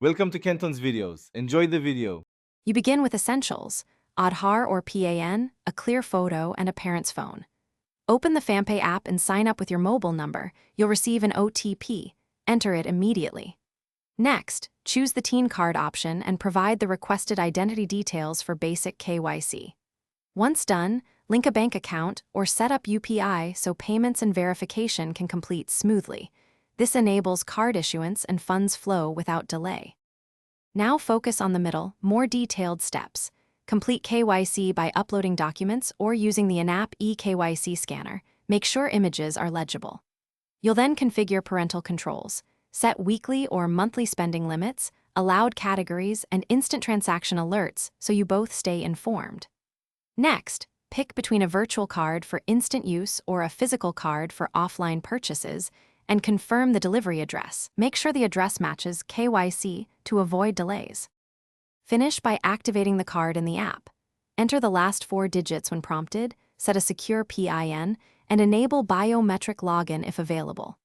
Welcome to Kenton's videos. Enjoy the video. You begin with essentials: Aadhaar or PAN, a clear photo, and a parent's phone. Open the Fampay app and sign up with your mobile number. You'll receive an OTP. Enter it immediately. Next, choose the teen card option and provide the requested identity details for basic KYC. Once done, link a bank account or set up UPI so payments and verification can complete smoothly. This enables card issuance and funds flow without delay. Now focus on the middle, more detailed steps. Complete KYC by uploading documents or using the in-app eKYC scanner. Make sure images are legible. You'll then configure parental controls. Set weekly or monthly spending limits, allowed categories, and instant transaction alerts so you both stay informed. Next, pick between a virtual card for instant use or a physical card for offline purchases, and confirm the delivery address. Make sure the address matches KYC to avoid delays. Finish by activating the card in the app. Enter the last 4 digits when prompted, set a secure PIN, and enable biometric login if available.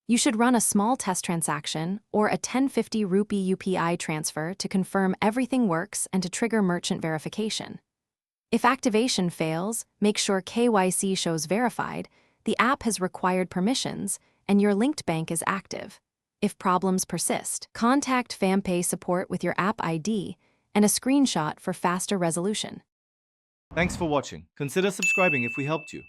You should run a small test transaction or a 1050 rupee UPI transfer to confirm everything works and to trigger merchant verification. If activation fails, make sure KYC shows verified, the app has required permissions, and your linked bank is active. If problems persist, contact Fampay support with your app ID and a screenshot for faster resolution. Thanks for watching. Consider subscribing if we helped you.